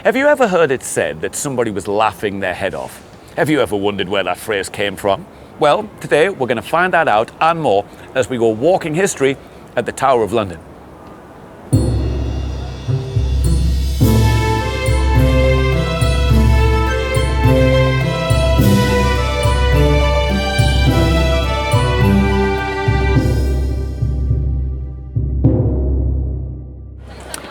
Have you ever heard it said that somebody was laughing their head off? Have you ever wondered where that phrase came from? Well, today we're going to find that out and more as we go walking history at the Tower of London.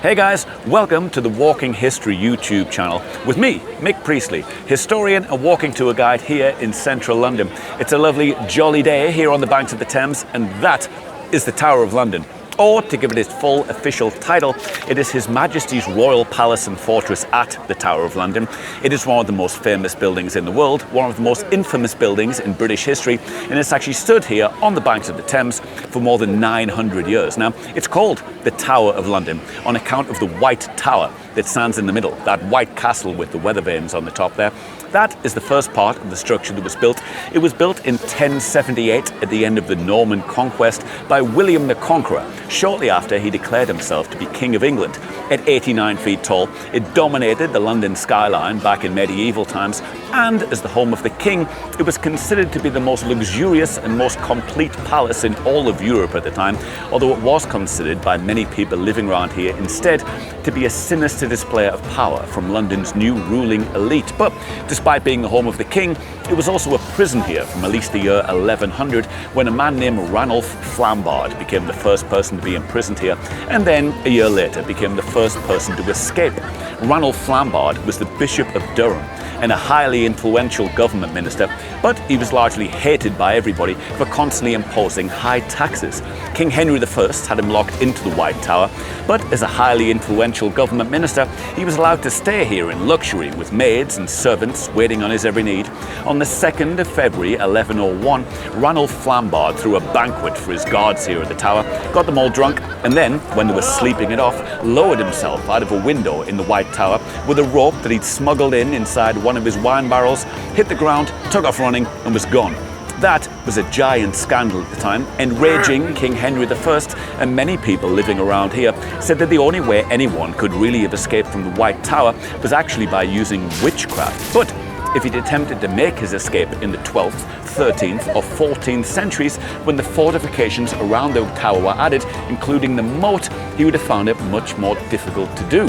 Hey guys, welcome to the Walking History YouTube channel with me, Mick Priestley, historian and walking tour guide here in central London. It's a lovely, jolly day here on the banks of the Thames, and that is the Tower of London. Or, to give it its full official title, it is His Majesty's Royal Palace and Fortress at the Tower of London. It is one of the most famous buildings in the world, one of the most infamous buildings in British history, and it's actually stood here on the banks of the Thames for more than 900 years. Now, it's called the Tower of London on account of the White Tower that stands in the middle, that white castle with the weather vanes on the top there. That is the first part of the structure that was built. It was built in 1078 at the end of the Norman conquest by William the Conqueror, shortly after he declared himself to be King of England. At 89 feet tall, it dominated the London skyline back in medieval times, and as the home of the king, it was considered to be the most luxurious and most complete palace in all of Europe at the time, although it was considered by many people living around here instead to be a sinister display of power from London's new ruling elite. But despite being the home of the king, it was also a prison here from at least the year 1100, when a man named Ranulph Flambard became the first person to be imprisoned here, and then a year later became the first person to escape. Ranulph Flambard was the Bishop of Durham and a highly influential government minister, but he was largely hated by everybody for constantly imposing high taxes. King Henry I had him locked into the White Tower, but as a highly influential government minister, he was allowed to stay here in luxury with maids and servants waiting on his every need. On the 2nd of February 1101, Ranulph Flambard threw a banquet for his guards here at the tower, got them all drunk, and then, when they were sleeping it off, lowered himself out of a window in the White Tower with a rope that he'd smuggled inside one of his wine barrels, hit the ground, took off running, and was gone. That was a giant scandal at the time, enraging King Henry I, and many people living around here said that the only way anyone could really have escaped from the White Tower was actually by using witchcraft. But if he'd attempted to make his escape in the 12th, 13th or 14th centuries, when the fortifications around the tower were added, including the moat, he would have found it much more difficult to do.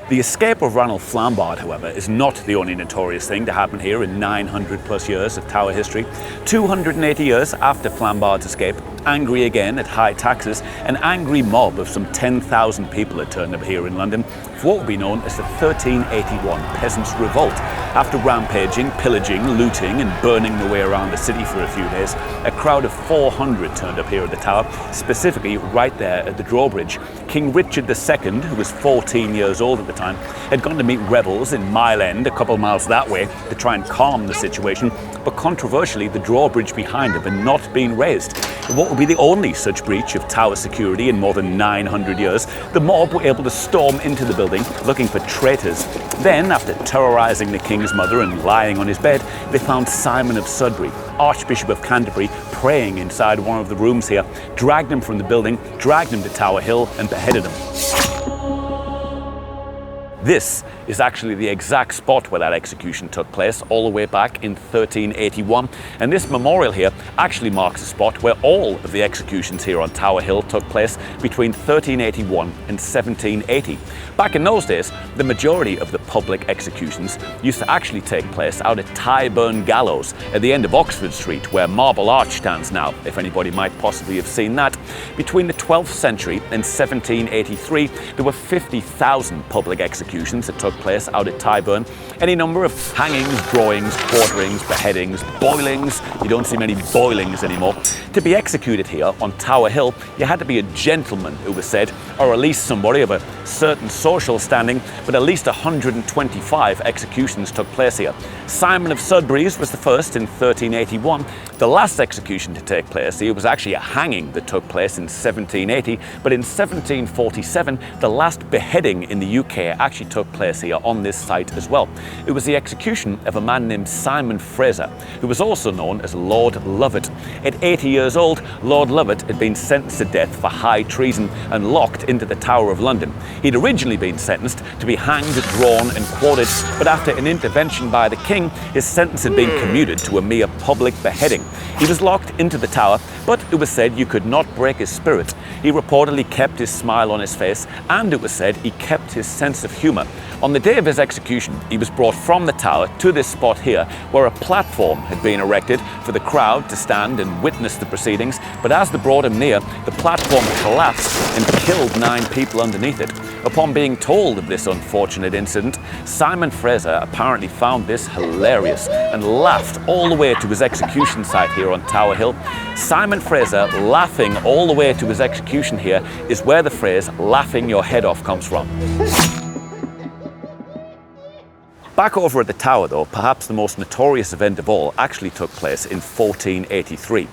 The escape of Ranulph Flambard, however, is not the only notorious thing to happen here in 900 plus years of tower history. 280 years after Flambard's escape, angry again at high taxes, an angry mob of some 10,000 people had turned up here in London for what would be known as the 1381 Peasants' Revolt. After rampaging, pillaging, looting and burning their way around the city for a few days, a crowd of 400 turned up here at the tower, specifically right there at the drawbridge. King Richard II, who was 14 years old at the time, had gone to meet rebels in Mile End, a couple miles that way, to try and calm the situation, but controversially the drawbridge behind him had not been raised. In what would be the only such breach of tower security in more than 900 years, the mob were able to storm into the building looking for traitors. Then, after terrorising the king's mother and lying on his bed, they found Simon of Sudbury, Archbishop of Canterbury, praying inside one of the rooms here, dragged him from the building, dragged him to Tower Hill and beheaded him. This is actually the exact spot where that execution took place, all the way back in 1381. And this memorial here actually marks a spot where all of the executions here on Tower Hill took place between 1381 and 1780. Back in those days, the majority of the public executions used to actually take place out at Tyburn Gallows at the end of Oxford Street, where Marble Arch stands now, if anybody might possibly have seen that. Between the 12th century and 1783, there were 50,000 public executions that took place out at Tyburn. Any number of hangings, drawings, quarterings, beheadings, boilings. You don't see many boilings anymore. To be executed here on Tower Hill, you had to be a gentleman, it was said, or at least somebody of a certain social standing, but at least 125 executions took place here. Simon of Sudbury's was the first in 1381. The last execution to take place here was actually a hanging that took place in 1780, but in 1747, the last beheading in the UK actually took place here on this site as well. It was the execution of a man named Simon Fraser, who was also known as Lord Lovat. At 80 years old, Lord Lovat had been sentenced to death for high treason and locked into the Tower of London. He'd originally been sentenced to be hanged, drawn and quartered, but after an intervention by the king, his sentence had been commuted to a mere public beheading. He was locked into the tower, but it was said you could not break his spirit. He reportedly kept his smile on his face, and it was said he kept his sense of humour. On the day of his execution, he was brought from the tower to this spot here, where a platform had been erected for the crowd to stand and witness the proceedings, but as they brought him near, the platform collapsed and killed 9 people underneath it. Upon being told of this unfortunate incident, Simon Fraser apparently found this hilarious and laughed all the way to his execution site here on Tower Hill. Simon Fraser laughing all the way to his execution here is where the phrase "laughing your head off" comes from. Back over at the Tower though, perhaps the most notorious event of all actually took place in 1483.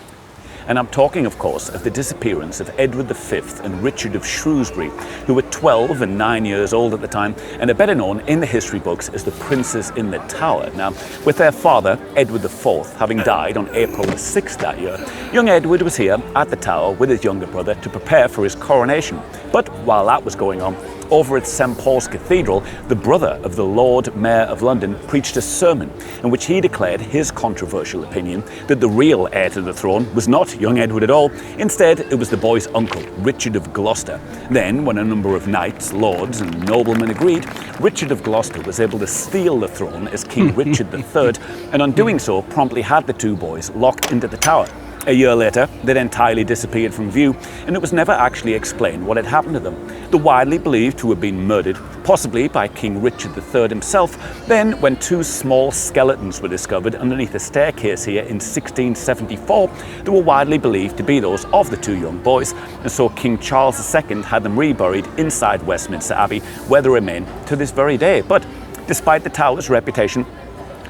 And I'm talking, of course, of the disappearance of Edward V and Richard of Shrewsbury, who were 12 and 9 years old at the time and are better known in the history books as the Princes in the Tower. Now, with their father, Edward IV, having died on April the 6th that year, young Edward was here at the Tower with his younger brother to prepare for his coronation. But while that was going on, over at St Paul's Cathedral, the brother of the Lord Mayor of London preached a sermon in which he declared his controversial opinion that the real heir to the throne was not young Edward at all. Instead, it was the boy's uncle, Richard of Gloucester. Then, when a number of knights, lords and noblemen agreed, Richard of Gloucester was able to steal the throne as King Richard III, and on doing so, promptly had the 2 boys locked into the tower. A year later, they'd entirely disappeared from view, and it was never actually explained what had happened to them. They're widely believed to have been murdered, possibly by King Richard III himself. Then, when 2 small skeletons were discovered underneath a staircase here in 1674, they were widely believed to be those of the 2 young boys, and so King Charles II had them reburied inside Westminster Abbey, where they remain to this very day. But despite the Tower's reputation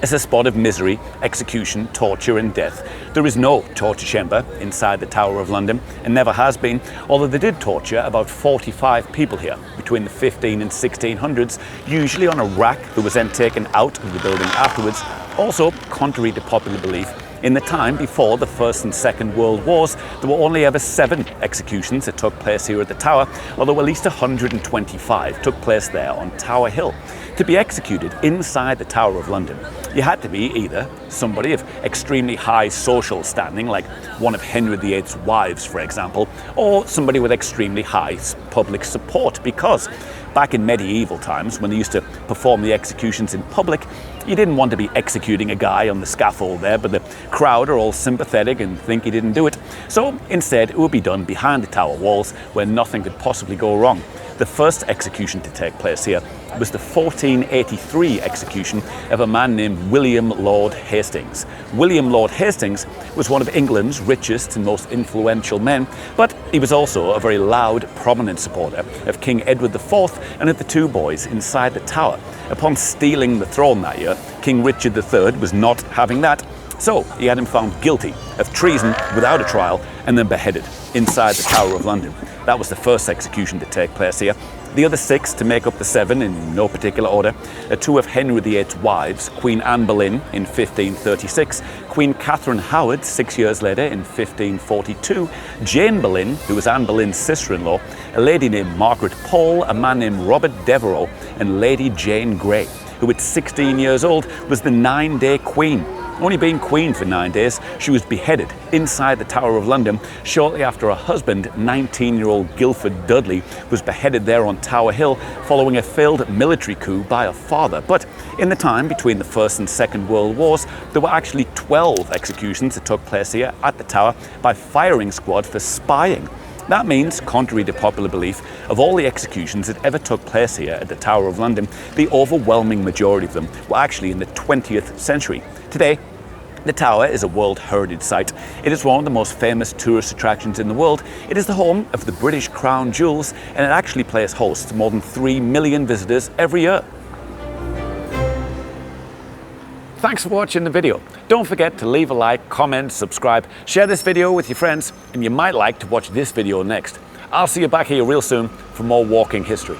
as a spot of misery, execution, torture and death, there is no torture chamber inside the Tower of London, and never has been, although they did torture about 45 people here between the 15 and 1600s, usually on a rack that was then taken out of the building afterwards. Also, contrary to popular belief, in the time before the First and Second World Wars, there were only ever 7 executions that took place here at the Tower, although at least 125 took place there on Tower Hill. To be executed inside the Tower of London, you had to be either somebody of extremely high social standing, like one of Henry VIII's wives, for example, or somebody with extremely high public support, because back in medieval times, when they used to perform the executions in public, you didn't want to be executing a guy on the scaffold there, but the crowd are all sympathetic and think he didn't do it. So instead, it would be done behind the tower walls, where nothing could possibly go wrong. The first execution to take place here was the 1483 execution of a man named William Lord Hastings. William Lord Hastings was one of England's richest and most influential men, but he was also a very loud, prominent supporter of King Edward IV and of the 2 boys inside the tower. Upon stealing the throne that year, King Richard III was not having that, so he had him found guilty of treason without a trial and then beheaded inside the Tower of London. That was the first execution to take place here. The other 6, to make up the 7 in no particular order, are 2 of Henry VIII's wives, Queen Anne Boleyn in 1536, Queen Catherine Howard 6 years later in 1542, Jane Boleyn, who was Anne Boleyn's sister-in-law, a lady named Margaret Pole, a man named Robert Devereux, and Lady Jane Grey, who at 16 years old was the 9-day queen. Only being queen for 9 days, she was beheaded inside the Tower of London shortly after her husband, 19-year-old Guilford Dudley, was beheaded there on Tower Hill following a failed military coup by her father. But in the time between the First and Second World Wars, there were actually 12 executions that took place here at the Tower by firing squad for spying. That means, contrary to popular belief, of all the executions that ever took place here at the Tower of London, the overwhelming majority of them were actually in the 20th century. Today, the Tower is a World Heritage Site. It is one of the most famous tourist attractions in the world. It is the home of the British Crown Jewels, and it actually plays host to more than 3 million visitors every year. Thanks for watching the video. Don't forget to leave a like, comment, subscribe, share this video with your friends, and you might like to watch this video next. I'll see you back here real soon for more walking history.